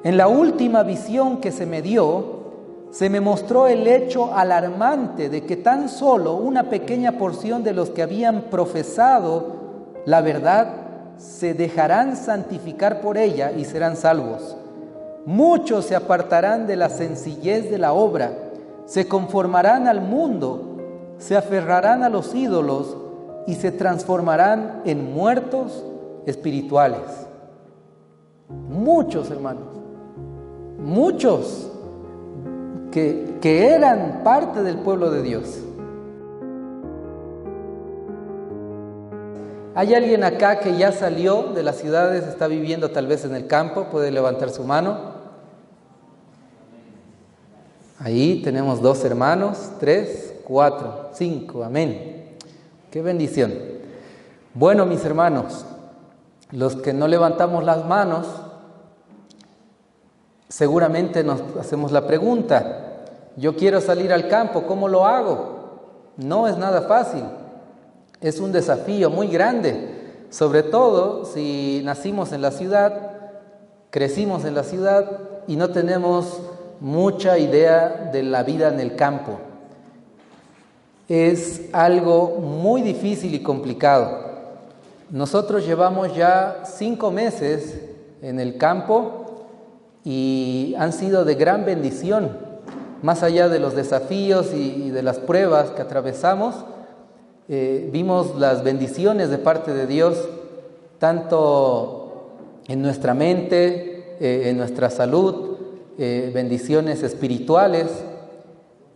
En la última visión que se me dio, se me mostró el hecho alarmante de que tan solo una pequeña porción de los que habían profesado la verdad se dejarán santificar por ella y serán salvos. Muchos se apartarán de la sencillez de la obra, se conformarán al mundo, se aferrarán a los ídolos y se transformarán en muertos espirituales. Muchos, hermanos, muchos que eran parte del pueblo de Dios. ¿Hay alguien acá que ya salió de las ciudades, está viviendo tal vez en el campo? ¿Puede levantar su mano? Ahí tenemos 2 hermanos, 3, 4, 5, amén. ¡Qué bendición! Bueno, mis hermanos, los que no levantamos las manos, seguramente nos hacemos la pregunta: yo quiero salir al campo, ¿cómo lo hago? No es nada fácil, es un desafío muy grande, sobre todo si nacimos en la ciudad, crecimos en la ciudad y no tenemos mucha idea de la vida en el campo. Es algo muy difícil y complicado. Nosotros llevamos ya 5 meses en el campo y han sido de gran bendición. Más allá de los desafíos y de las pruebas que atravesamos, vimos las bendiciones de parte de Dios, tanto en nuestra mente, en nuestra salud, bendiciones espirituales,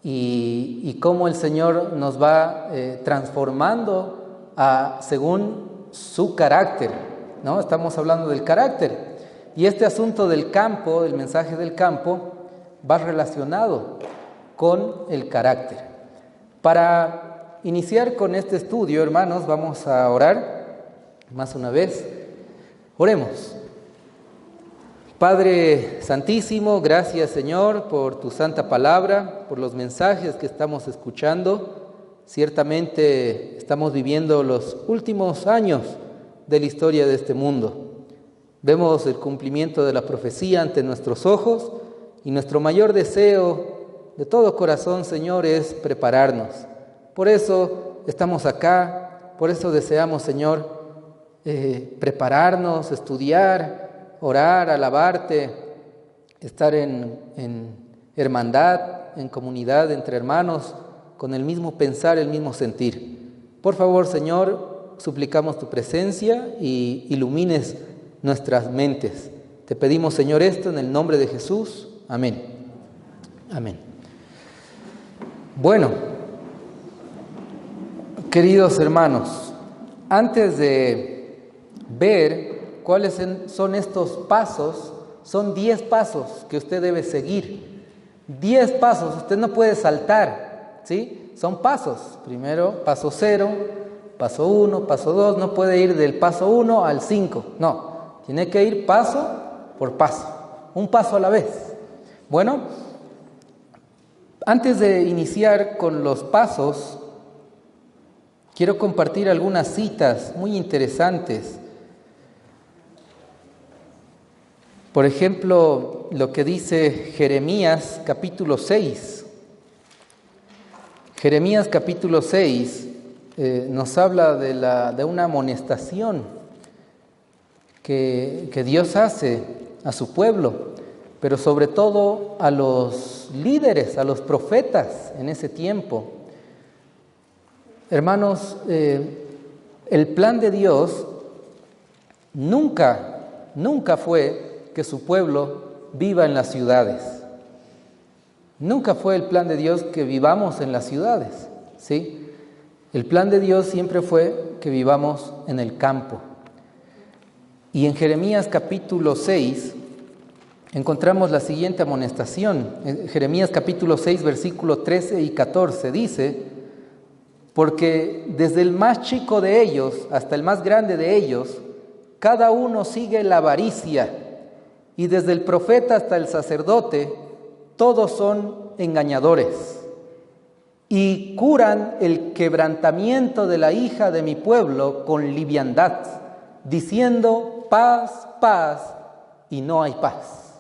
y cómo el Señor nos va transformando según su carácter, ¿no? Estamos hablando del carácter, y este asunto del campo, del mensaje del campo, va relacionado con el carácter. Para iniciar con este estudio, hermanos, vamos a orar más una vez. Oremos. Padre Santísimo, gracias, Señor, por tu santa palabra, por los mensajes que estamos escuchando. Ciertamente estamos viviendo los últimos años de la historia de este mundo. Vemos el cumplimiento de la profecía ante nuestros ojos, y nuestro mayor deseo de todo corazón, Señor, es prepararnos. Por eso estamos acá, por eso deseamos, Señor, prepararnos, estudiar, orar, alabarte, estar en hermandad, en comunidad entre hermanos, con el mismo pensar, el mismo sentir. Por favor, Señor, suplicamos tu presencia y ilumines nuestras mentes. Te pedimos, Señor, esto en el nombre de Jesús. Amén. Amén. Bueno, queridos hermanos, antes de ver cuáles son estos pasos, son 10 pasos que usted debe seguir. 10 pasos, usted no puede saltar, ¿sí? Son pasos. Primero, paso 0, paso 1, paso 2, no puede ir del paso 1 al 5, no. Tiene que ir paso por paso, un paso a la vez. Bueno, antes de iniciar con los pasos, quiero compartir algunas citas muy interesantes. Por ejemplo, lo que dice Jeremías capítulo 6. Jeremías capítulo 6 nos habla de una amonestación que Dios hace a su pueblo, pero sobre todo a los líderes, a los profetas en ese tiempo. Hermanos, el plan de Dios nunca fue que su pueblo viva en las ciudades. Nunca fue el plan de Dios que vivamos en las ciudades, ¿sí? El plan de Dios siempre fue que vivamos en el campo. Y en Jeremías capítulo 6 encontramos la siguiente amonestación. En Jeremías capítulo 6, versículo 13 y 14 dice: porque desde el más chico de ellos hasta el más grande de ellos, cada uno sigue la avaricia, y desde el profeta hasta el sacerdote, todos son engañadores, y curan el quebrantamiento de la hija de mi pueblo con liviandad, diciendo paz, paz, y no hay paz.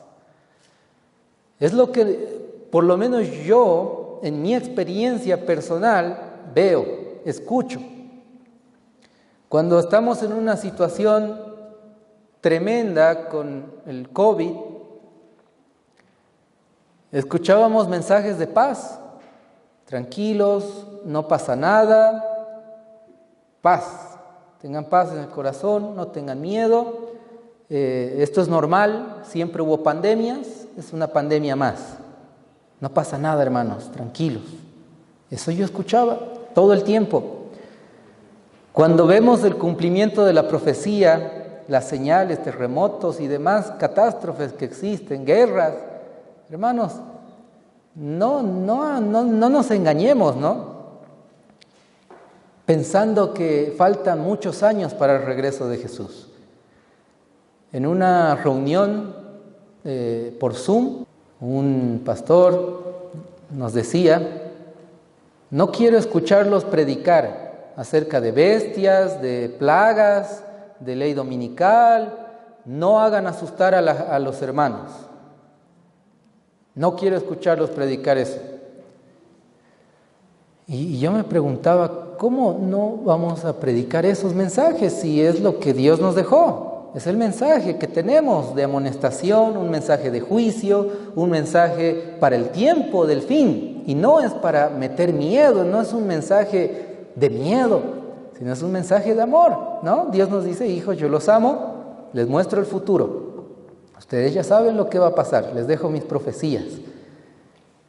Es lo que, por lo menos yo, en mi experiencia personal, veo, escucho. Cuando estamos en una situación tremenda con el COVID, escuchábamos mensajes de paz. Tranquilos, no pasa nada, paz. Tengan paz en el corazón, no tengan miedo. Esto es normal, siempre hubo pandemias, es una pandemia más. No pasa nada, hermanos, tranquilos. Eso yo escuchaba todo el tiempo. Cuando vemos el cumplimiento de la profecía, las señales, terremotos y demás catástrofes que existen, guerras, hermanos, no nos engañemos, ¿no? Pensando que faltan muchos años para el regreso de Jesús. En una reunión por Zoom, un pastor nos decía: no quiero escucharlos predicar acerca de bestias, de plagas, de ley dominical, no hagan asustar a los hermanos. No quiero escucharlos predicar eso. Y yo me preguntaba, ¿cómo no vamos a predicar esos mensajes si es lo que Dios nos dejó? Es el mensaje que tenemos de amonestación, un mensaje de juicio, un mensaje para el tiempo del fin. Y no es para meter miedo, no es un mensaje de miedo, sino es un mensaje de amor, ¿no? Dios nos dice: hijos, yo los amo, les muestro el futuro. Ustedes ya saben lo que va a pasar, les dejo mis profecías.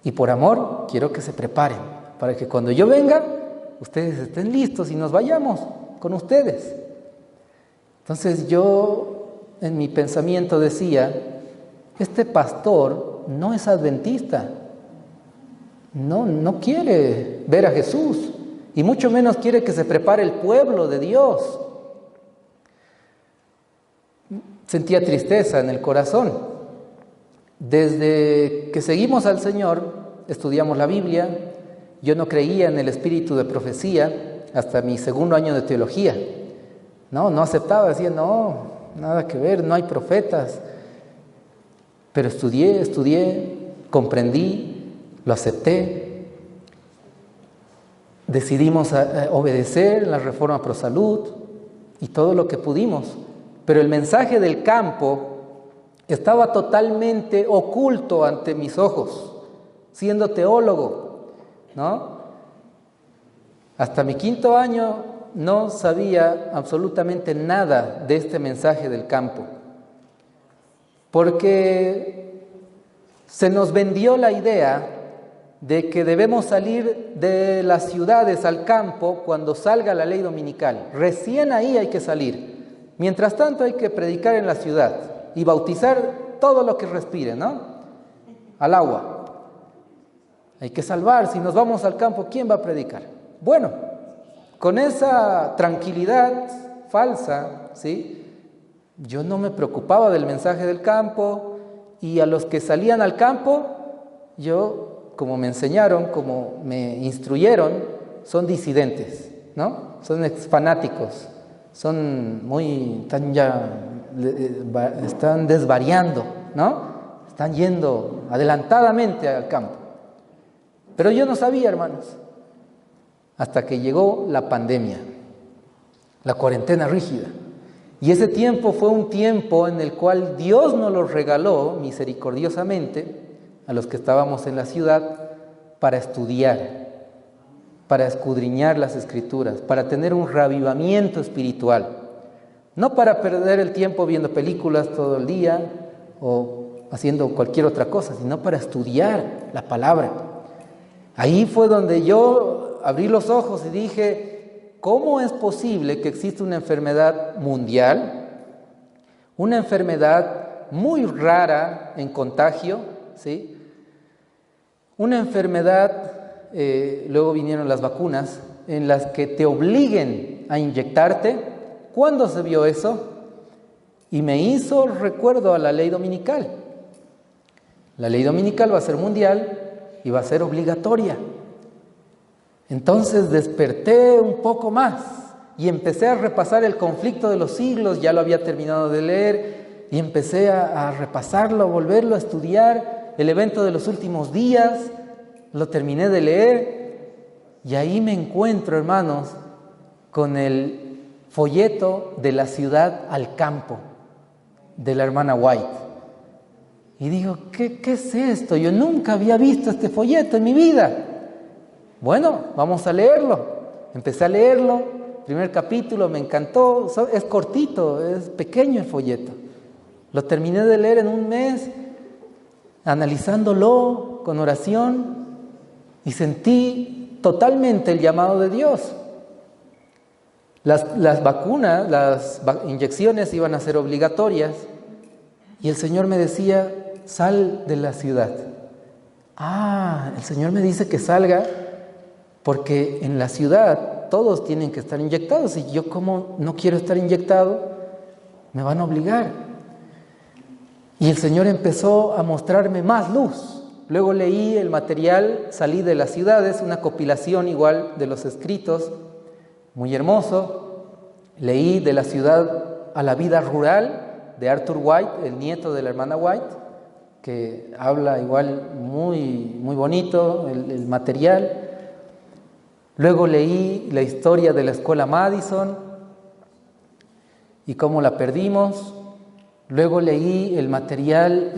Y por amor quiero que se preparen, para que cuando yo venga, ustedes estén listos y nos vayamos con ustedes. Entonces yo en mi pensamiento decía: este pastor no es adventista, no quiere ver a Jesús, y mucho menos quiere que se prepare el pueblo de Dios. Sentía tristeza en el corazón. Desde que seguimos al Señor, estudiamos la Biblia. Yo no creía en el espíritu de profecía hasta mi segundo año de teología. No aceptaba, decía: no, nada que ver, no hay profetas. Pero estudié, comprendí, lo acepté. Decidimos obedecer la reforma pro salud y todo lo que pudimos. Pero el mensaje del campo estaba totalmente oculto ante mis ojos, siendo teólogo, ¿no? Hasta mi quinto año no sabía absolutamente nada de este mensaje del campo, porque se nos vendió la idea de que debemos salir de las ciudades al campo cuando salga la ley dominical. Recién ahí hay que salir. Mientras tanto hay que predicar en la ciudad y bautizar todo lo que respire, ¿no? Al agua. Hay que salvar. Si nos vamos al campo, ¿quién va a predicar? Bueno, con esa tranquilidad falsa, ¿sí? Yo no me preocupaba del mensaje del campo, y a los que salían al campo, yo, como me enseñaron, como me instruyeron, son disidentes, ¿no? Son fanáticos. Están desvariando, ¿no? Están yendo adelantadamente al campo. Pero yo no sabía, hermanos, hasta que llegó la pandemia, la cuarentena rígida. Y ese tiempo fue un tiempo en el cual Dios nos lo regaló misericordiosamente a los que estábamos en la ciudad para estudiar, para escudriñar las Escrituras, para tener un reavivamiento espiritual. No para perder el tiempo viendo películas todo el día o haciendo cualquier otra cosa, sino para estudiar la palabra. Ahí fue donde yo abrí los ojos y dije: ¿cómo es posible que exista una enfermedad mundial? Una enfermedad muy rara en contagio, ¿sí? Una enfermedad, luego vinieron las vacunas, en las que te obliguen a inyectarte. ¿Cuándo se vio eso? Y me hizo recuerdo a la ley dominical. La ley dominical va a ser mundial y va a ser obligatoria. Entonces desperté un poco más y empecé a repasar el conflicto de los siglos. Ya lo había terminado de leer y empecé a repasarlo, a volverlo a estudiar. el evento de los últimos días, lo terminé de leer y ahí me encuentro, hermanos, con el folleto de la ciudad al campo de la hermana White. Y digo, ¿qué es esto? Yo nunca había visto este folleto en mi vida. Bueno, vamos a leerlo. Empecé a leerlo, primer capítulo, me encantó. Es cortito, es pequeño el folleto. Lo terminé de leer en un mes, analizándolo con oración, y sentí totalmente el llamado de Dios. Las vacunas, inyecciones iban a ser obligatorias, y el Señor me decía, sal de la ciudad. El Señor me dice que salga porque en la ciudad todos tienen que estar inyectados, y yo, como no quiero estar inyectado, me van a obligar. Y el Señor empezó a mostrarme más luz. Luego leí el material, salí de las ciudades, una compilación igual de los escritos, muy hermoso. Leí de la ciudad a la vida rural de Arthur White, el nieto de la hermana White, que habla igual muy, muy bonito el material. Luego leí la historia de la escuela Madison y cómo la perdimos. Luego leí el material,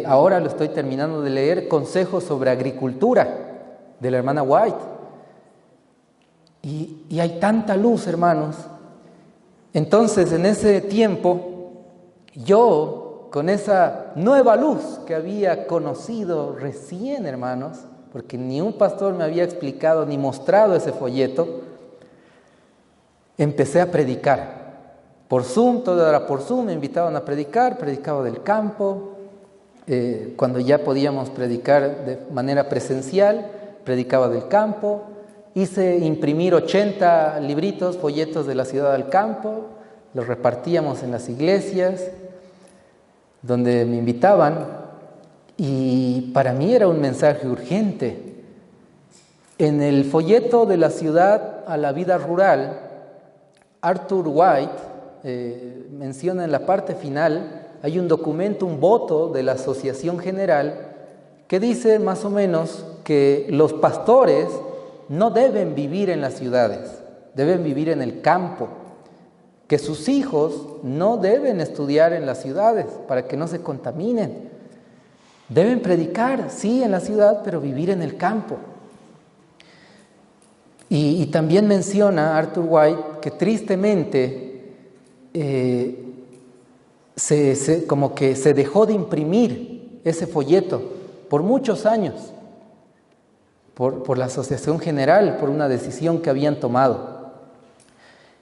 ahora lo estoy terminando de leer, Consejos sobre Agricultura, de la hermana White. Y hay tanta luz, hermanos. Entonces, en ese tiempo, yo, con esa nueva luz que había conocido recién, hermanos, porque ni un pastor me había explicado ni mostrado ese folleto, empecé a predicar. Por Zoom, todo era por Zoom, me invitaban a predicar, predicaba del campo. Cuando ya podíamos predicar de manera presencial, predicaba del campo. Hice imprimir 80 libritos, folletos de la ciudad al campo, los repartíamos en las iglesias donde me invitaban, y para mí era un mensaje urgente. En el folleto de la ciudad a la vida rural, Arthur White menciona en la parte final, hay un documento, un voto de la Asociación General que dice más o menos que los pastores no deben vivir en las ciudades, deben vivir en el campo, que sus hijos no deben estudiar en las ciudades para que no se contaminen. Deben predicar, sí, en la ciudad, pero vivir en el campo. Y también menciona Arthur White que tristemente como que se dejó de imprimir ese folleto por muchos años, por la Asociación General, por una decisión que habían tomado.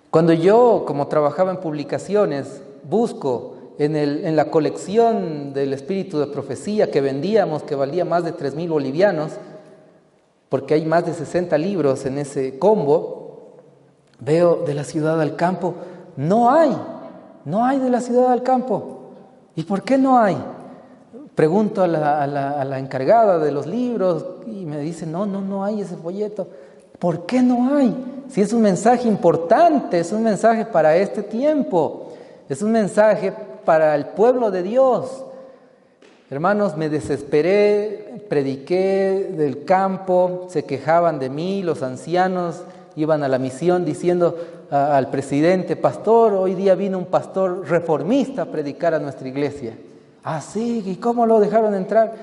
Cuando yo, como trabajaba en publicaciones, busco en la colección del Espíritu de Profecía que vendíamos, que valía más de 3,000 bolivianos, porque hay más de 60 libros en ese combo, veo de la ciudad al campo. No hay de la ciudad al campo. ¿Y por qué no hay? Pregunto a la encargada de los libros y me dice, no hay ese folleto. ¿Por qué no hay? Si es un mensaje importante, es un mensaje para este tiempo, es un mensaje para el pueblo de Dios. Hermanos, me desesperé, prediqué del campo, se quejaban de mí, los ancianos iban a la misión diciendo al presidente, pastor, hoy día vino un pastor reformista a predicar a nuestra iglesia. Ah, sí, ¿y cómo lo dejaron entrar?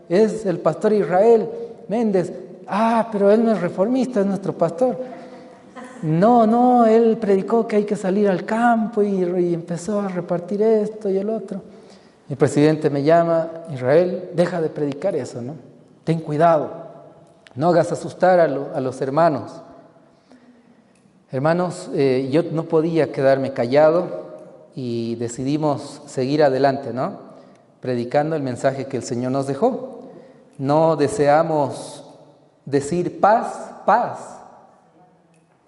Es el pastor Israel Méndez. Ah, pero él no es reformista, es nuestro pastor. No, él predicó que hay que salir al campo y empezó a repartir esto y el otro. El presidente me llama, Israel, deja de predicar eso, ¿no? Ten cuidado, no hagas asustar a los hermanos. Hermanos, yo no podía quedarme callado y decidimos seguir adelante, ¿no? Predicando el mensaje que el Señor nos dejó. No deseamos decir paz,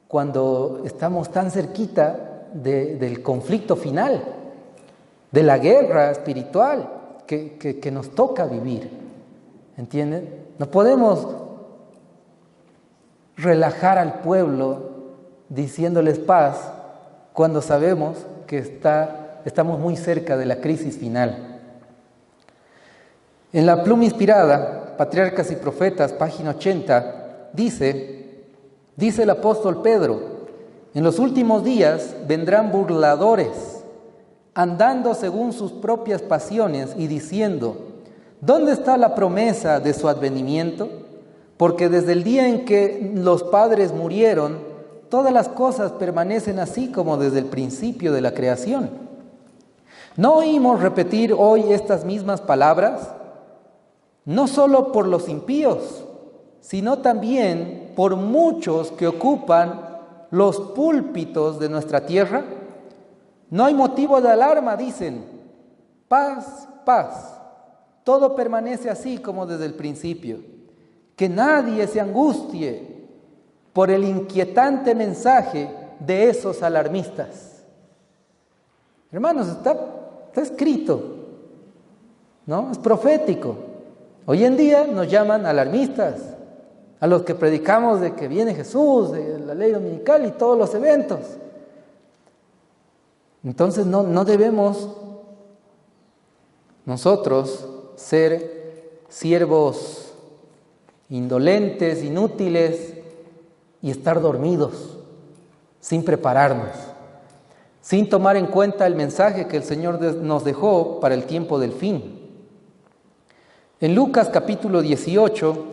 cuando estamos tan cerquita del conflicto final, de la guerra espiritual que nos toca vivir. ¿Entienden? No podemos relajar al pueblo diciéndoles paz cuando sabemos que estamos muy cerca de la crisis final. En la pluma inspirada, Patriarcas y Profetas, página 80, dice el apóstol Pedro: en los últimos días vendrán burladores, andando según sus propias pasiones y diciendo: ¿dónde está la promesa de su advenimiento? Porque desde el día en que los padres murieron, todas las cosas permanecen así como desde el principio de la creación. ¿No oímos repetir hoy estas mismas palabras? No solo por los impíos, sino también por muchos que ocupan los púlpitos de nuestra tierra. No hay motivo de alarma, dicen. Paz, paz. Todo permanece así como desde el principio. Que nadie se angustie por el inquietante mensaje de esos alarmistas. Hermanos, está escrito, ¿no? Es profético. Hoy en día nos llaman alarmistas, a los que predicamos de que viene Jesús, de la ley dominical y todos los eventos. Entonces no debemos nosotros ser siervos indolentes, inútiles y estar dormidos, sin prepararnos, sin tomar en cuenta el mensaje que el Señor nos dejó para el tiempo del fin. En Lucas capítulo 18,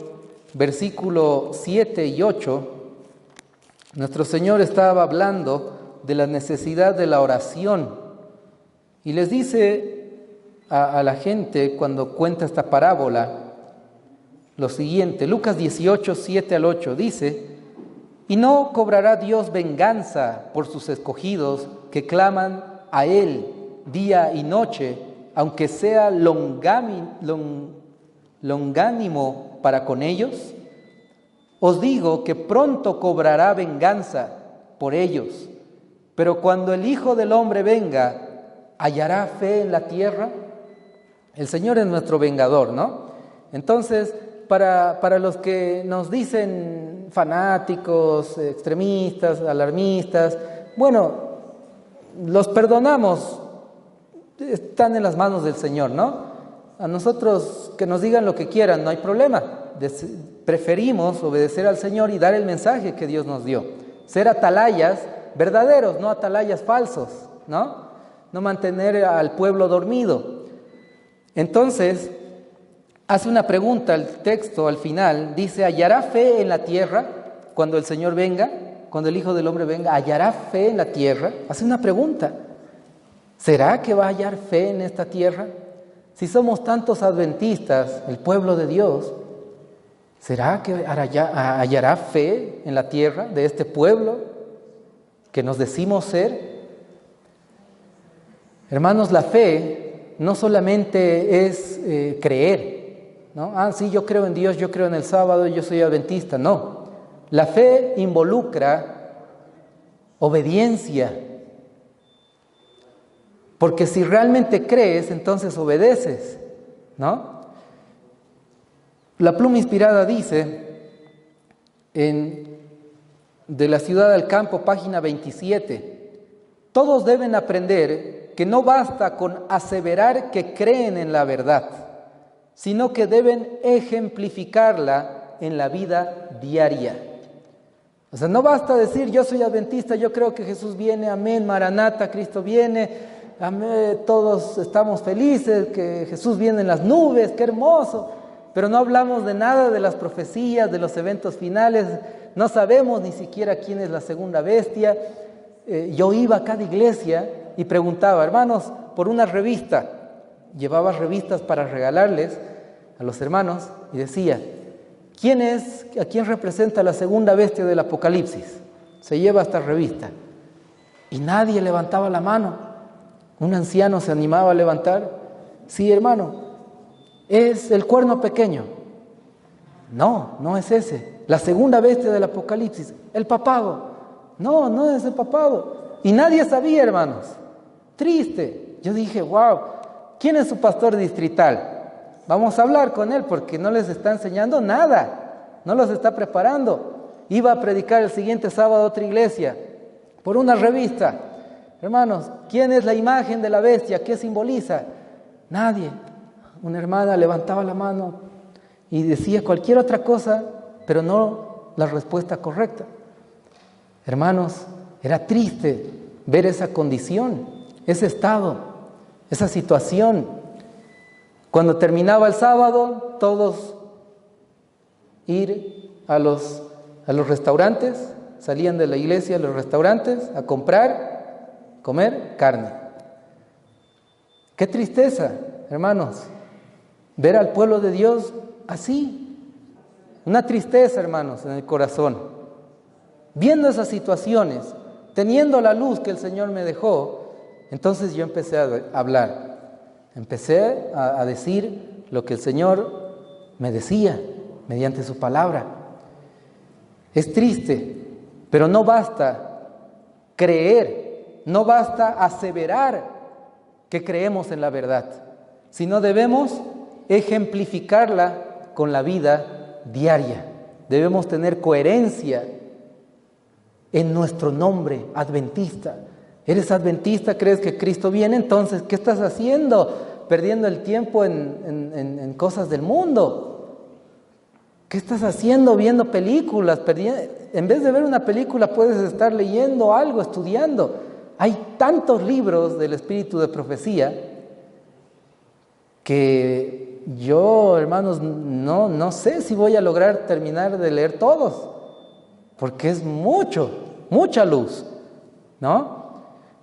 versículo 7 y 8, nuestro Señor estaba hablando de la necesidad de la oración y les dice a la gente, cuando cuenta esta parábola, lo siguiente. Lucas 18, 7 al 8 dice: y no cobrará Dios venganza por sus escogidos que claman a Él día y noche, aunque sea longánimo para con ellos. Os digo que pronto cobrará venganza por ellos. Pero cuando el Hijo del Hombre venga, ¿hallará fe en la tierra? El Señor es nuestro vengador, ¿no? Entonces, para los que nos dicen fanáticos, extremistas, alarmistas, bueno, los perdonamos, están en las manos del Señor, ¿no? A nosotros que nos digan lo que quieran, no hay problema. Preferimos obedecer al Señor y dar el mensaje que Dios nos dio. Ser atalayas verdaderos, no atalayas falsos, ¿no? No mantener al pueblo dormido. Entonces, hace una pregunta el texto al final, dice: ¿hallará fe en la tierra cuando el Señor venga? Cuando el Hijo del Hombre venga, ¿hallará fe en la tierra? Hace una pregunta. ¿Será que va a hallar fe en esta tierra? Si somos tantos adventistas, el pueblo de Dios, ¿será que hallará fe en la tierra de este pueblo que nos decimos ser? Hermanos, la fe no solamente es creer, ¿no? Sí, yo creo en Dios, yo creo en el sábado, yo soy adventista. No, la fe involucra obediencia. Porque si realmente crees, entonces obedeces, ¿no? La pluma inspirada dice, de la ciudad al campo, página 27, todos deben aprender que no basta con aseverar que creen en la verdad, sino que deben ejemplificarla en la vida diaria. O sea, no basta decir: yo soy adventista, yo creo que Jesús viene, amén, Maranata, Cristo viene, amén, todos estamos felices, que Jesús viene en las nubes, qué hermoso. Pero no hablamos de nada de las profecías, de los eventos finales, no sabemos ni siquiera quién es la segunda bestia. Yo iba a cada iglesia y preguntaba: hermanos, por una revista, llevaba revistas para regalarles a los hermanos y decía: ¿a quién representa la segunda bestia del Apocalipsis? Se lleva esta revista. Y nadie levantaba la mano. Un anciano se animaba a levantar: sí, hermano, es el cuerno pequeño. No es ese. La segunda bestia del Apocalipsis, el papado. No es el papado. Y nadie sabía, hermanos. Triste. Yo dije: wow, ¿quién es su pastor distrital? Vamos a hablar con él, porque no les está enseñando nada, no los está preparando. Iba a predicar el siguiente sábado a otra iglesia por una revista. Hermanos, ¿quién es la imagen de la bestia? ¿Qué simboliza? Nadie. una hermana levantaba la mano y decía cualquier otra cosa, pero no la respuesta correcta. Hermanos, era triste ver esa condición, ese estado, esa situación. Cuando terminaba el sábado, todos ir a los restaurantes, salían de la iglesia a los restaurantes a comprar, comer carne. Qué tristeza, hermanos, ver al pueblo de Dios así. Una tristeza, hermanos, en el corazón. Viendo esas situaciones, teniendo la luz que el Señor me dejó, entonces yo empecé a hablar. Empecé a decir lo que el Señor me decía mediante su palabra. Es triste, pero no basta creer, no basta aseverar que creemos en la verdad, sino debemos ejemplificarla con la vida diaria. Debemos tener coherencia en nuestro nombre, adventista. ¿Eres adventista? ¿Crees que Cristo viene? Entonces, ¿qué estás haciendo? Perdiendo el tiempo en cosas del mundo. ¿Qué estás haciendo viendo películas? En vez de ver una película puedes estar leyendo algo, estudiando. Hay tantos libros del espíritu de profecía que yo, hermanos, no sé si voy a lograr terminar de leer todos, porque es mucha luz, ¿no?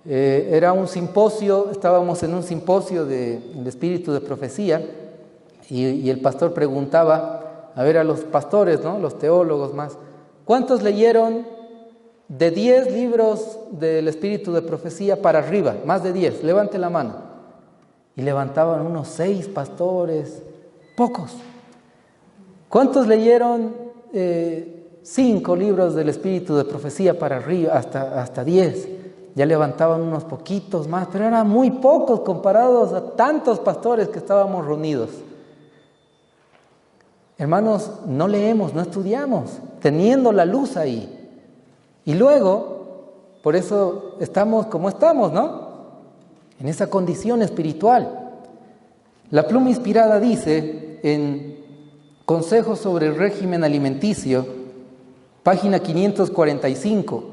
Era un simposio, estábamos en un simposio del espíritu de profecía y el pastor preguntaba, a ver, a los pastores, ¿no? Los teólogos más, ¿cuántos leyeron de 10 libros del espíritu de profecía para arriba? Más de 10, levante la mano. Y levantaban unos 6 pastores, pocos. ¿Cuántos leyeron 5 libros del espíritu de profecía para arriba, hasta 10? Ya levantaban unos poquitos más, pero eran muy pocos comparados a tantos pastores que estábamos reunidos. Hermanos, no leemos, no estudiamos, teniendo la luz ahí. Y luego, por eso estamos como estamos, ¿no? En esa condición espiritual. La pluma inspirada dice en Consejos sobre el régimen alimenticio, página 545,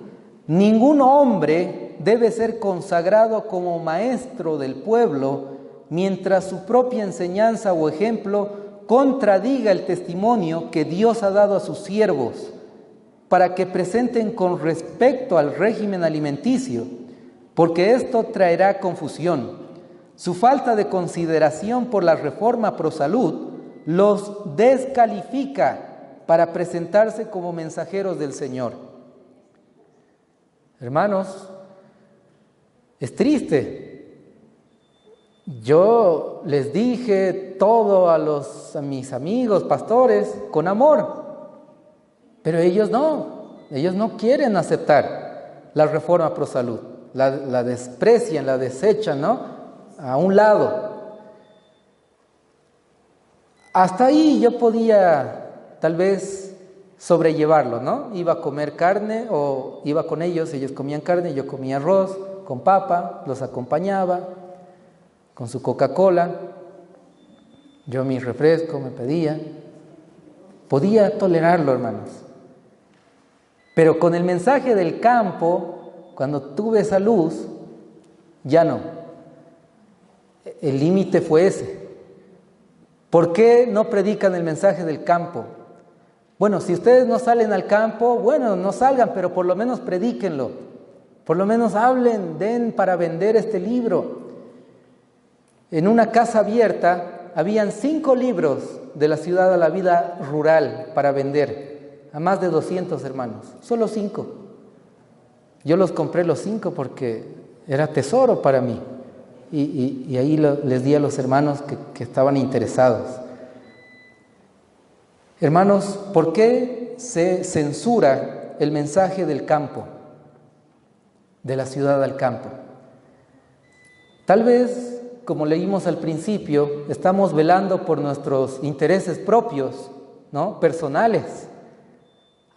ningún hombre debe ser consagrado como maestro del pueblo mientras su propia enseñanza o ejemplo contradiga el testimonio que Dios ha dado a sus siervos para que presenten con respecto al régimen alimenticio, porque esto traerá confusión. Su falta de consideración por la reforma pro salud los descalifica para presentarse como mensajeros del Señor. Hermanos, es triste. Yo les dije todo a mis amigos pastores con amor, pero ellos no quieren aceptar la reforma pro salud, la desprecian, la desechan, ¿no? A un lado. Hasta ahí yo podía tal vez sobrellevarlo, ¿no? Iba a comer carne o iba con ellos comían carne, yo comía arroz con papa, los acompañaba con su Coca-Cola, yo mi refresco me pedía. Podía tolerarlo, hermanos. Pero con el mensaje del campo, cuando tuve esa luz, ya no. El límite fue ese. ¿Por qué no predican el mensaje del campo? Bueno, si ustedes no salen al campo, bueno, no salgan, pero por lo menos predíquenlo. Por lo menos hablen, den para vender este libro. En una casa abierta habían 5 libros de la ciudad a la vida rural para vender, a más de 200 hermanos, solo 5. Yo los compré los 5 porque era tesoro para mí. Y ahí les di a los hermanos que estaban interesados. Hermanos, ¿por qué se censura el mensaje del campo, de la ciudad al campo? Tal vez, como leímos al principio, estamos velando por nuestros intereses propios, ¿no? Personales.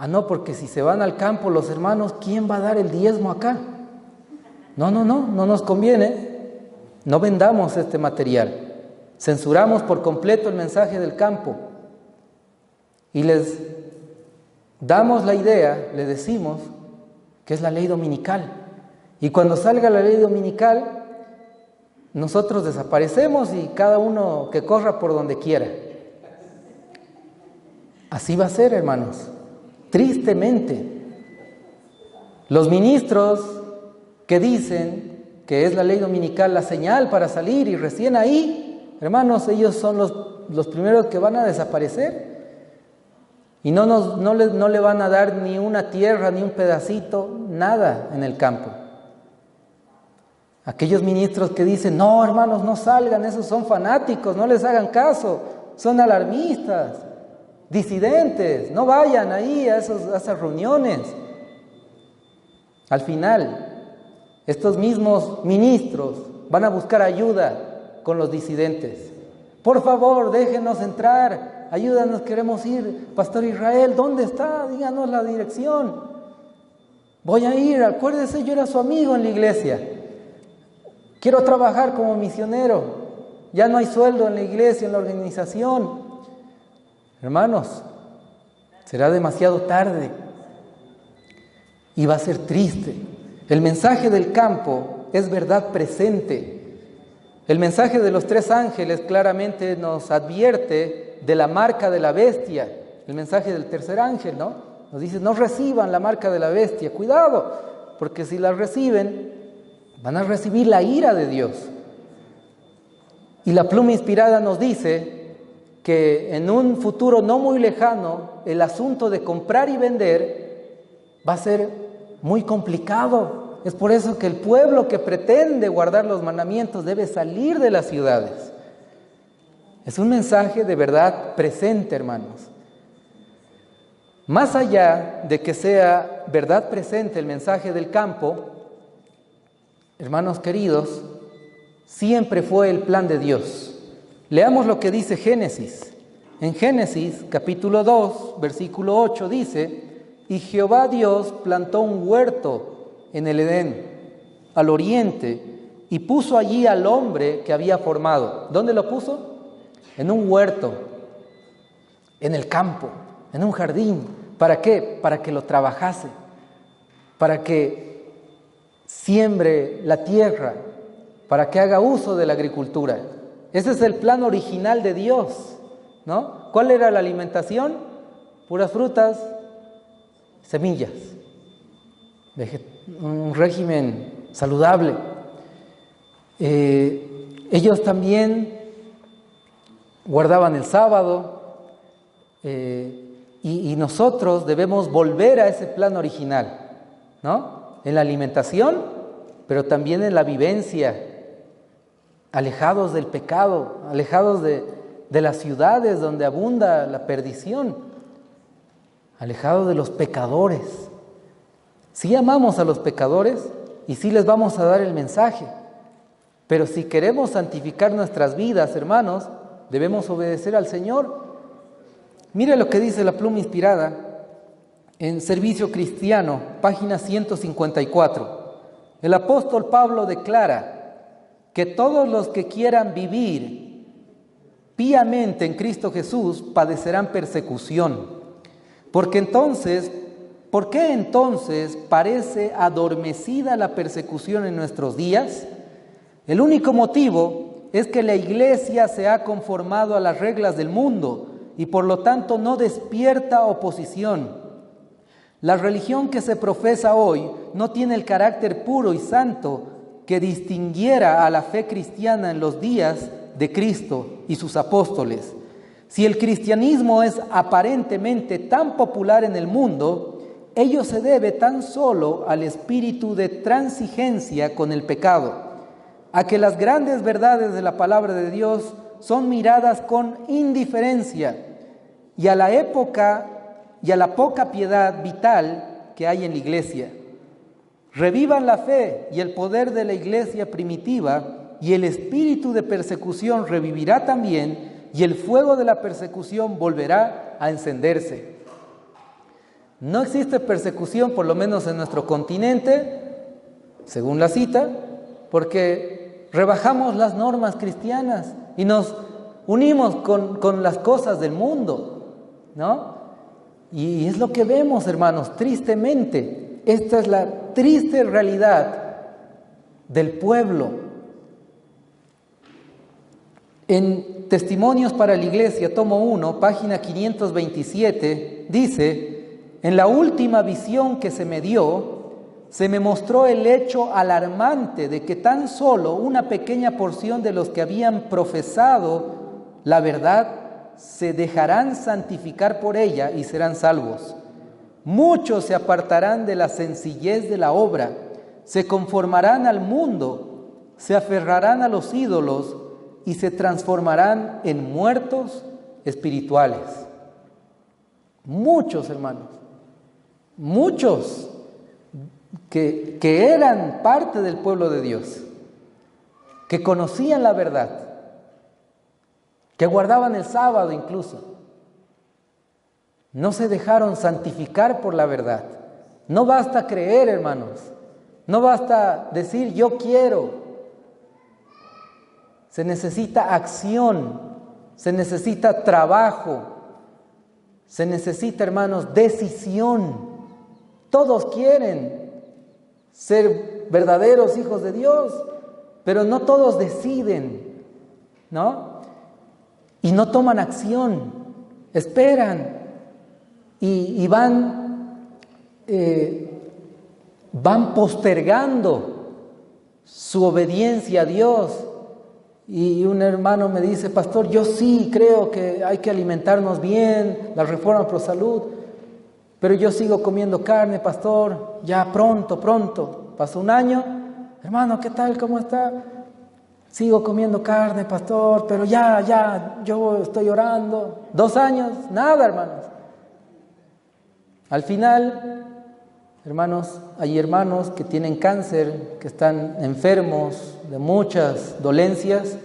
No, porque si se van al campo los hermanos, ¿quién va a dar el diezmo acá? No nos conviene. No vendamos este material. censuramos por completo el mensaje del campo y les damos la idea, le decimos que es la ley dominical. Y cuando salga la ley dominical, nosotros desaparecemos y cada uno que corra por donde quiera. Así va a ser, hermanos. Tristemente. Los ministros que dicen que es la ley dominical la señal para salir y recién ahí, hermanos, ellos son los primeros que van a desaparecer. Y no le van a dar ni una tierra, ni un pedacito, nada en el campo. Aquellos ministros que dicen, no, hermanos, no salgan, esos son fanáticos, no les hagan caso, son alarmistas, disidentes, no vayan ahí a esas reuniones. Al final, estos mismos ministros van a buscar ayuda con los disidentes. Por favor, déjenos entrar, ayúdanos, queremos ir. Pastor Israel, ¿dónde está? Díganos la dirección. Voy a ir, acuérdese, yo era su amigo en la iglesia. Quiero trabajar como misionero. Ya no hay sueldo en la iglesia, en la organización. Hermanos, será demasiado tarde. Y va a ser triste. El mensaje del campo es verdad presente. El mensaje de los 3 ángeles claramente nos advierte de la marca de la bestia. El mensaje del tercer ángel, ¿no? Nos dice, no reciban la marca de la bestia. Cuidado, porque si la reciben, van a recibir la ira de Dios. Y la pluma inspirada nos dice que en un futuro no muy lejano, el asunto de comprar y vender va a ser muy complicado. Es por eso que el pueblo que pretende guardar los mandamientos debe salir de las ciudades. Es un mensaje de verdad presente, hermanos. Más allá de que sea verdad presente el mensaje del campo, hermanos queridos, siempre fue el plan de Dios. Leamos lo que dice Génesis. En Génesis, capítulo 2, versículo 8, dice, y Jehová Dios plantó un huerto en el Edén, al oriente, y puso allí al hombre que había formado. ¿Dónde lo puso? En un huerto, en el campo, en un jardín. ¿Para qué? Para que lo trabajase, para que siembre la tierra, para que haga uso de la agricultura. Ese es el plan original de Dios, ¿no? ¿Cuál era la alimentación? Puras frutas, semillas, un régimen saludable. Ellos también guardaban el sábado, y nosotros debemos volver a ese plan original, ¿no? En la alimentación, pero también en la vivencia, alejados del pecado, alejados de las ciudades donde abunda la perdición, alejados de los pecadores. Sí amamos a los pecadores y sí les vamos a dar el mensaje, pero si queremos santificar nuestras vidas, hermanos, debemos obedecer al Señor. Mire lo que dice la pluma inspirada en Servicio Cristiano, página 154. El apóstol Pablo declara que todos los que quieran vivir piamente en Cristo Jesús padecerán persecución. ¿Por qué entonces parece adormecida la persecución en nuestros días? El único motivo es que la iglesia se ha conformado a las reglas del mundo y por lo tanto no despierta oposición. La religión que se profesa hoy no tiene el carácter puro y santo que distinguiera a la fe cristiana en los días de Cristo y sus apóstoles. Si el cristianismo es aparentemente tan popular en el mundo, ello se debe tan solo al espíritu de transigencia con el pecado, a que las grandes verdades de la palabra de Dios son miradas con indiferencia y a la poca piedad vital que hay en la iglesia. Revivan la fe y el poder de la iglesia primitiva y el espíritu de persecución revivirá también y el fuego de la persecución volverá a encenderse. No existe persecución, por lo menos en nuestro continente, según la cita, porque rebajamos las normas cristianas y nos unimos con las cosas del mundo, ¿no? Y es lo que vemos, hermanos, tristemente. Esta es la triste realidad del pueblo. En Testimonios para la Iglesia, tomo 1, página 527, dice: en la última visión que se me dio, se me mostró el hecho alarmante de que tan solo una pequeña porción de los que habían profesado la verdad se dejarán santificar por ella y serán salvos. Muchos se apartarán de la sencillez de la obra, se conformarán al mundo, se aferrarán a los ídolos y se transformarán en muertos espirituales. Muchos, hermanos, muchos que eran parte del pueblo de Dios, que conocían la verdad, que guardaban el sábado incluso, no se dejaron santificar por la verdad. No basta creer, hermanos, no basta decir yo quiero. Se necesita acción, se necesita trabajo, se necesita, hermanos, decisión. Todos quieren ser verdaderos hijos de Dios, pero no todos deciden, ¿no? Y no toman acción, esperan y van postergando su obediencia a Dios. Y un hermano me dice: pastor, yo sí creo que hay que alimentarnos bien, la reforma pro salud, pero yo sigo comiendo carne, pastor, ya pronto. Pasó un año, hermano, ¿qué tal? ¿Cómo está? Sigo comiendo carne, pastor, pero ya, yo estoy orando. 2 años, nada, hermanos. Al final, hermanos, hay hermanos que tienen cáncer, que están enfermos de muchas dolencias,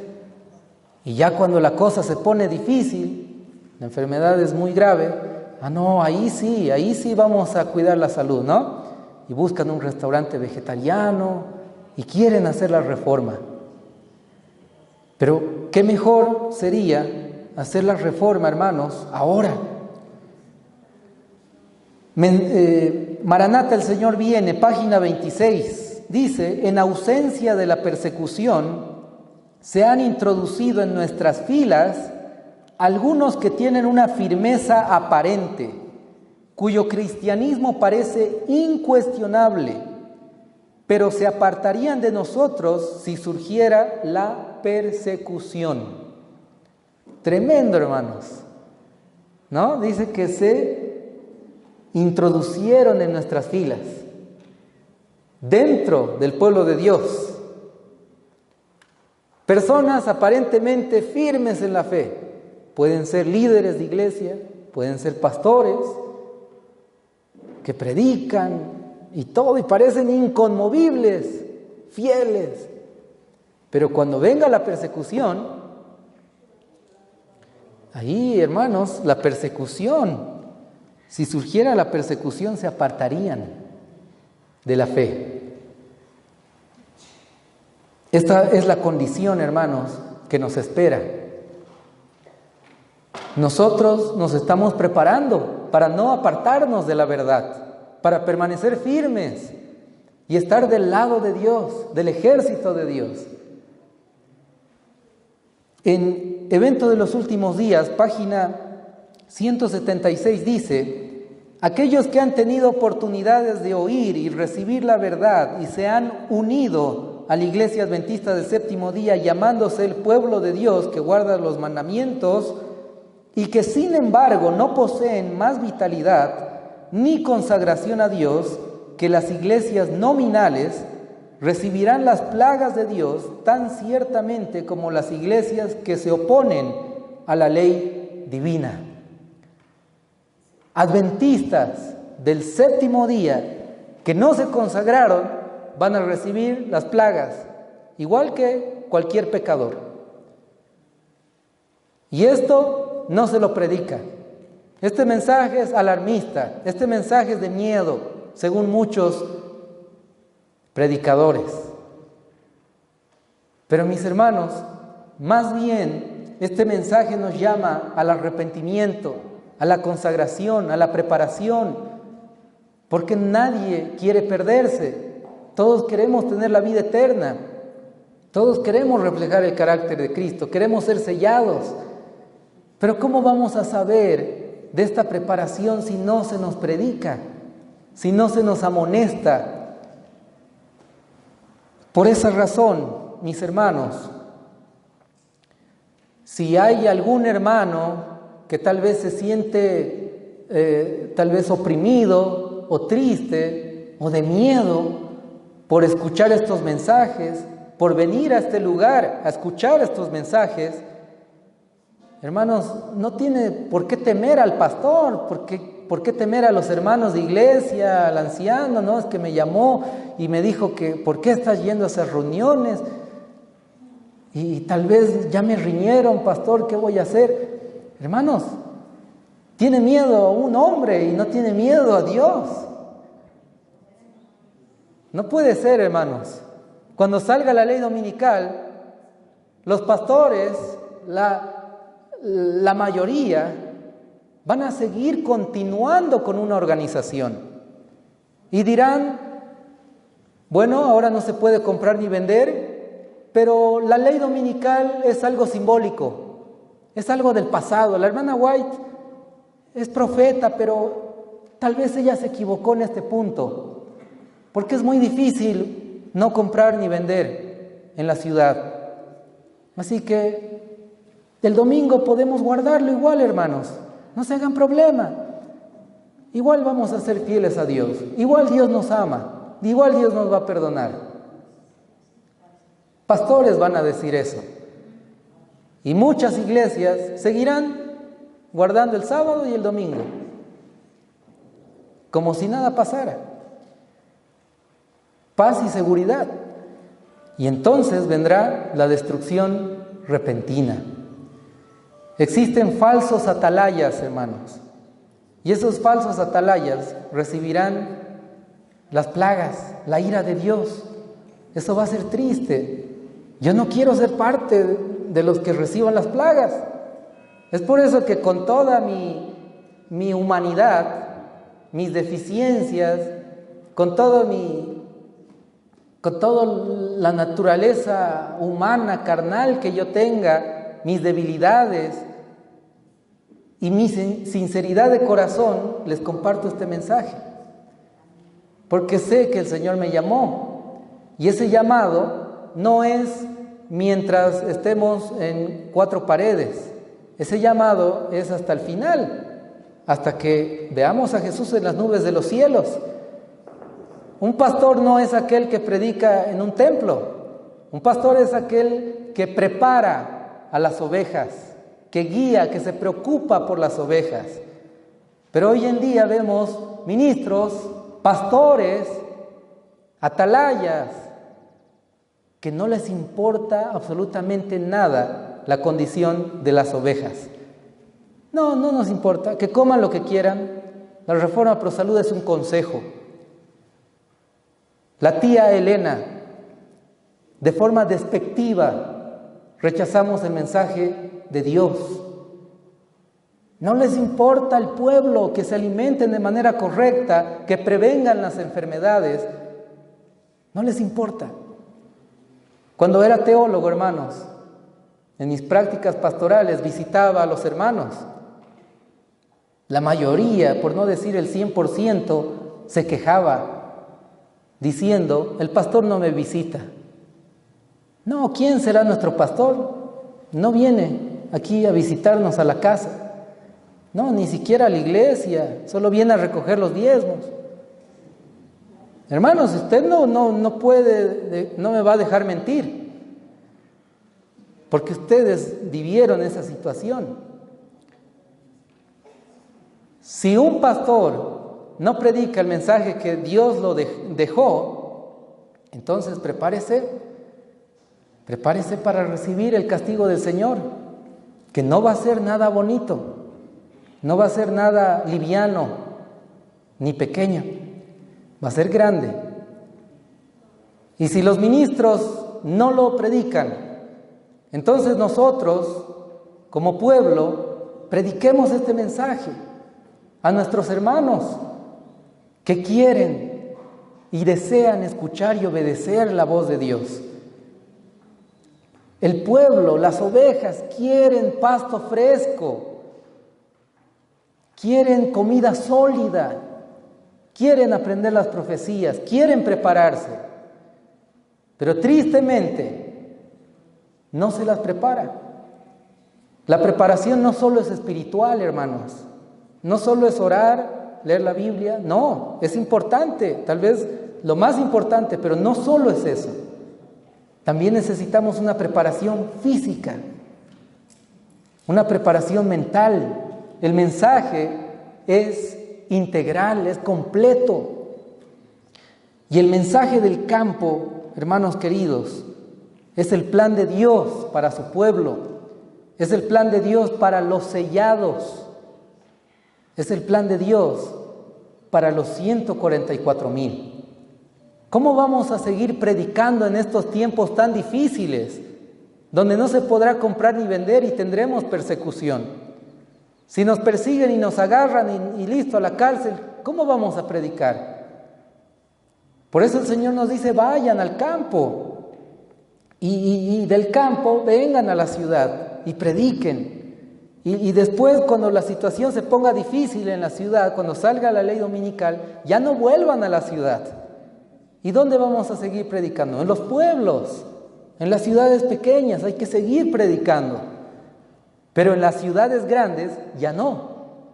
y ya cuando la cosa se pone difícil, la enfermedad es muy grave, no, ahí sí vamos a cuidar la salud, ¿no? Y buscan un restaurante vegetariano y quieren hacer la reforma. Pero qué mejor sería hacer la reforma, hermanos, ahora. Maranata, el Señor viene, página 26, dice: en ausencia de la persecución, se han introducido en nuestras filas algunos que tienen una firmeza aparente, cuyo cristianismo parece incuestionable, pero se apartarían de nosotros si surgiera la persecución. Tremendo, hermanos, ¿no? Dice que se introducieron en nuestras filas, dentro del pueblo de Dios, personas aparentemente firmes en la fe. Pueden ser líderes de iglesia, pueden ser pastores que predican y todo, y parecen inconmovibles, fieles. Pero cuando venga la persecución, ahí, hermanos, la persecución, si surgiera la persecución, se apartarían de la fe. Esta es la condición, hermanos, que nos espera. Nosotros nos estamos preparando para no apartarnos de la verdad, para permanecer firmes y estar del lado de Dios, del ejército de Dios. En Evento de los Últimos Días, página 176, dice: aquellos que han tenido oportunidades de oír y recibir la verdad y se han unido a la Iglesia Adventista del Séptimo Día, llamándose el pueblo de Dios que guarda los mandamientos, y que sin embargo no poseen más vitalidad ni consagración a Dios que las iglesias nominales, recibirán las plagas de Dios tan ciertamente como las iglesias que se oponen a la ley divina. Adventistas del séptimo día que no se consagraron van a recibir las plagas, igual que cualquier pecador. Y esto no se lo predica. Este mensaje es alarmista, este mensaje es de miedo, según muchos predicadores. Pero mis hermanos, más bien este mensaje nos llama al arrepentimiento, a la consagración, a la preparación, porque nadie quiere perderse. Todos queremos tener la vida eterna. Todos queremos reflejar el carácter de Cristo, queremos ser sellados. Pero ¿cómo vamos a saber de esta preparación si no se nos predica, si no se nos amonesta? Por esa razón, mis hermanos, si hay algún hermano que tal vez se siente tal vez oprimido o triste o de miedo por escuchar estos mensajes, por venir a este lugar a escuchar estos mensajes, hermanos, no tiene por qué temer al pastor, por qué temer a los hermanos de iglesia, al anciano, ¿no? Es que me llamó y me dijo que ¿por qué estás yendo a esas reuniones? Y tal vez ya me riñeron, pastor, ¿qué voy a hacer? Hermanos, tiene miedo a un hombre y no tiene miedo a Dios. No puede ser, hermanos. Cuando salga la ley dominical, los pastores, la mayoría, van a seguir continuando con una organización. Y dirán, bueno, ahora no se puede comprar ni vender, pero la ley dominical es algo simbólico, es algo del pasado. La hermana White es profeta, pero tal vez ella se equivocó en este punto, porque es muy difícil no comprar ni vender en la ciudad. Así que el domingo podemos guardarlo igual, hermanos. No se hagan problema. Igual vamos a ser fieles a Dios. Igual Dios nos ama. Igual Dios nos va a perdonar. Pastores van a decir eso. Y muchas iglesias seguirán guardando el sábado y el domingo, como si nada pasara. Paz y seguridad. Y entonces vendrá la destrucción repentina. Existen falsos atalayas, hermanos. Y esos falsos atalayas recibirán las plagas, la ira de Dios. Eso va a ser triste. Yo no quiero ser parte de los que reciban las plagas. Es por eso que con toda mi humanidad, mis deficiencias, con toda la naturaleza humana, carnal que yo tenga, mis debilidades y mi sinceridad de corazón, les comparto este mensaje. Porque sé que el Señor me llamó. Y ese llamado no es mientras estemos en cuatro paredes. Ese llamado es hasta el final, hasta que veamos a Jesús en las nubes de los cielos. Un pastor no es aquel que predica en un templo. Un pastor es aquel que prepara a las ovejas, que guía, que se preocupa por las ovejas. Pero hoy en día vemos ministros, pastores, atalayas, que no les importa absolutamente nada la condición de las ovejas. No nos importa, que coman lo que quieran. La Reforma Pro Salud es un consejo. La tía Elena, de forma despectiva, rechazamos el mensaje de Dios. No les importa al pueblo que se alimenten de manera correcta, que prevengan las enfermedades. No les importa. Cuando era teólogo, hermanos, en mis prácticas pastorales visitaba a los hermanos. La mayoría, por no decir el 100%, se quejaba diciendo, el pastor no me visita. No, ¿quién será nuestro pastor? No viene aquí a visitarnos a la casa. No, ni siquiera a la iglesia, solo viene a recoger los diezmos. Hermanos, usted no puede, no me va a dejar mentir, porque ustedes vivieron esa situación. Si un pastor no predica el mensaje que Dios lo dejó, entonces prepárese para recibir el castigo del Señor, que no va a ser nada bonito, no va a ser nada liviano ni pequeño, va a ser grande. Y si los ministros no lo predican, entonces nosotros como pueblo, prediquemos este mensaje a nuestros hermanos que quieren y desean escuchar y obedecer la voz de Dios. El pueblo, las ovejas, quieren pasto fresco, quieren comida sólida, quieren aprender las profecías, quieren prepararse, pero tristemente no se las prepara. La preparación no solo es espiritual, hermanos, no solo es orar, leer la Biblia, no, es importante, tal vez lo más importante, pero no solo es eso. También necesitamos una preparación física, una preparación mental. El mensaje es integral, es completo. Y el mensaje del campo, hermanos queridos, es el plan de Dios para su pueblo, es el plan de Dios para los sellados, es el plan de Dios para los 144,000. ¿Cómo vamos a seguir predicando en estos tiempos tan difíciles, donde no se podrá comprar ni vender y tendremos persecución? Si nos persiguen y nos agarran y listo, a la cárcel, ¿cómo vamos a predicar? Por eso el Señor nos dice, vayan al campo y del campo vengan a la ciudad y prediquen. Y después, cuando la situación se ponga difícil en la ciudad, cuando salga la ley dominical, ya no vuelvan a la ciudad. ¿Y dónde vamos a seguir predicando? En los pueblos, en las ciudades pequeñas, hay que seguir predicando. Pero en las ciudades grandes ya no,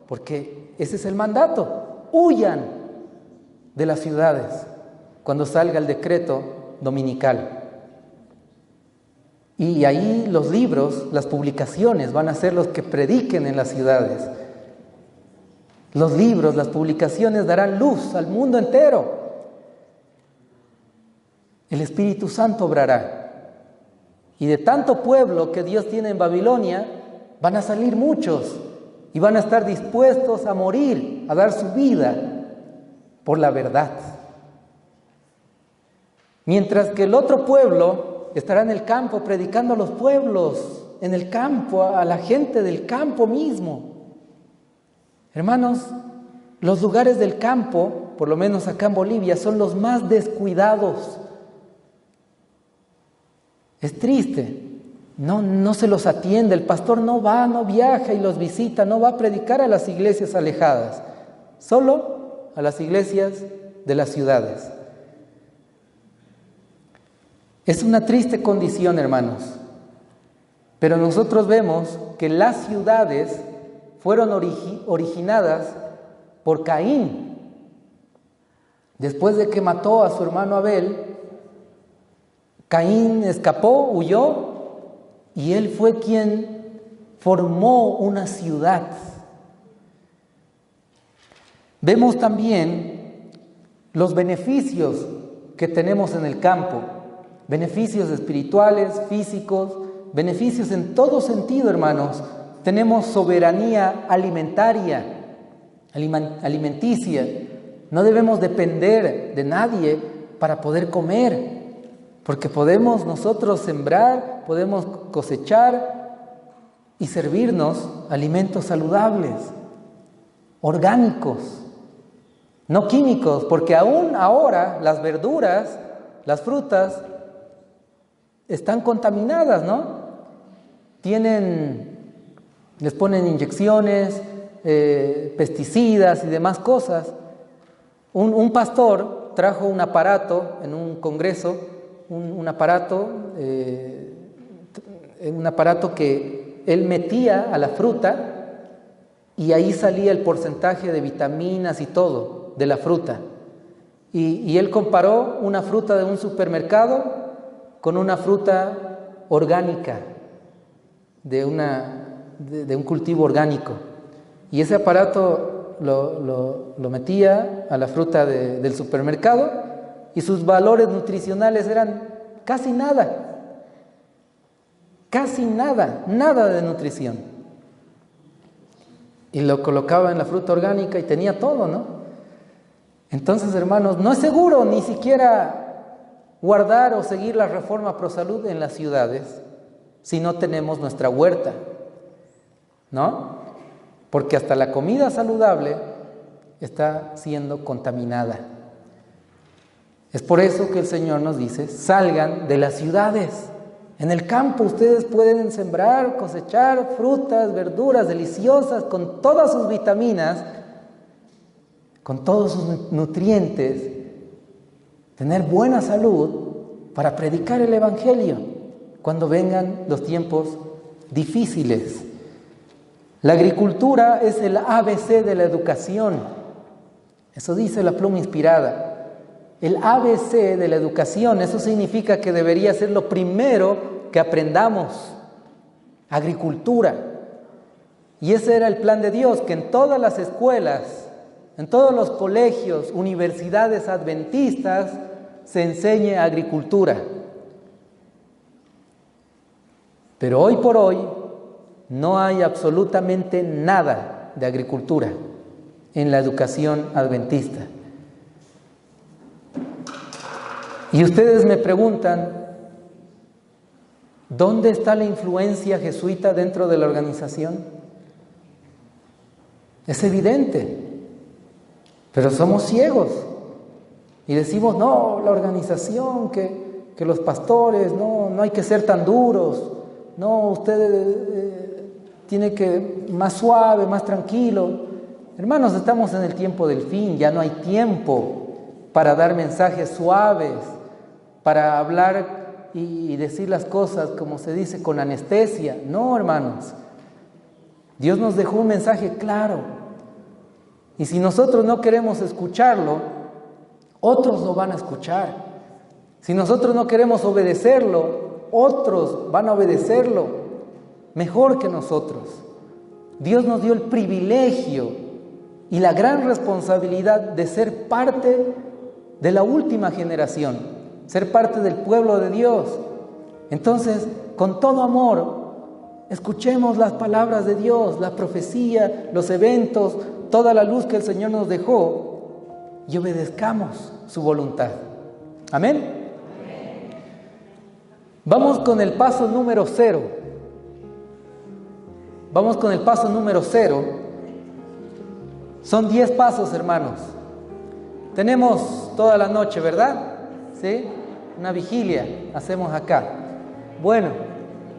porque ese es el mandato. Huyan de las ciudades cuando salga el decreto dominical. Y ahí los libros, las publicaciones van a ser los que prediquen en las ciudades. Los libros, las publicaciones darán luz al mundo entero. El Espíritu Santo obrará. Y de tanto pueblo que Dios tiene en Babilonia, van a salir muchos y van a estar dispuestos a morir, a dar su vida por la verdad. Mientras que el otro pueblo estará en el campo predicando a los pueblos, en el campo, a la gente del campo mismo. Hermanos, los lugares del campo, por lo menos acá en Bolivia, son los más descuidados. Es triste, no se los atiende, el pastor no va, no viaja y los visita, no va a predicar a las iglesias alejadas, solo a las iglesias de las ciudades. Es una triste condición, hermanos, pero nosotros vemos que las ciudades fueron originadas por Caín. Después de que mató a su hermano Abel, Caín escapó, huyó, y él fue quien formó una ciudad. Vemos también los beneficios que tenemos en el campo, beneficios espirituales, físicos, beneficios en todo sentido, hermanos. Tenemos soberanía alimentaria, alimenticia. No debemos depender de nadie para poder comer, porque podemos nosotros sembrar, podemos cosechar y servirnos alimentos saludables, orgánicos, no químicos, porque aún ahora las verduras, las frutas, están contaminadas, ¿no? Les ponen inyecciones, pesticidas y demás cosas. Un pastor trajo un aparato en un congreso, un aparato que él metía a la fruta y ahí salía el porcentaje de vitaminas y todo de la fruta. Y él comparó una fruta de un supermercado con una fruta orgánica, de un cultivo orgánico. Y ese aparato lo metía a la fruta del supermercado y sus valores nutricionales eran casi nada, nada de nutrición. Y lo colocaba en la fruta orgánica y tenía todo, ¿no? Entonces, hermanos, no es seguro ni siquiera guardar o seguir la reforma pro salud en las ciudades si no tenemos nuestra huerta. ¿no? Porque hasta la comida saludable está siendo contaminada. Es por eso que el Señor nos dice, salgan de las ciudades. En el campo ustedes pueden sembrar, cosechar frutas, verduras deliciosas, con todas sus vitaminas, con todos sus nutrientes, tener buena salud para predicar el Evangelio cuando vengan los tiempos difíciles. La agricultura es el ABC de la educación. Eso dice la pluma inspirada. El ABC de la educación, eso significa que debería ser lo primero que aprendamos. Agricultura. Y ese era el plan de Dios, que en todas las escuelas, en todos los colegios, universidades adventistas, se enseñe agricultura. Pero hoy por hoy no hay absolutamente nada de agricultura en la educación adventista. Y ustedes me preguntan, ¿dónde está la influencia jesuita dentro de la organización? Es evidente, pero somos ciegos y decimos, no, la organización, que los pastores, no hay que ser tan duros, no, usted tiene que más suave, más tranquilo. Hermanos, estamos en el tiempo del fin, ya no hay tiempo para dar mensajes suaves, para hablar y decir las cosas como se dice con anestesia. No, hermanos, Dios nos dejó un mensaje claro, y si nosotros no queremos escucharlo, otros lo van a escuchar. Si nosotros no queremos obedecerlo, otros van a obedecerlo mejor que nosotros. Dios nos dio el privilegio y la gran responsabilidad de ser parte de la última generación, ser parte del pueblo de Dios. Entonces, con todo amor, escuchemos las palabras de Dios, la profecía, los eventos, toda la luz que el Señor nos dejó, y obedezcamos su voluntad. Amén. Vamos con el paso número 0. Vamos con el paso número 0. Son 10 pasos, hermanos. Tenemos toda la noche, ¿verdad? ¿Sí? Una vigilia hacemos acá. Bueno,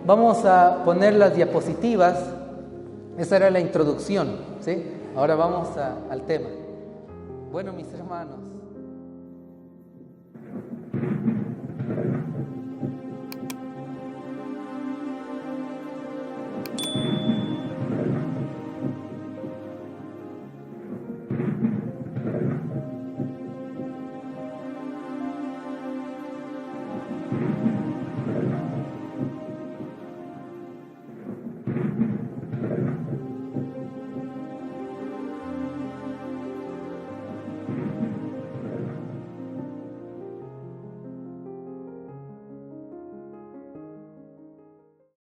vamos a poner las diapositivas. Esa era la introducción, ¿sí? Ahora vamos al tema. Bueno, mis hermanos.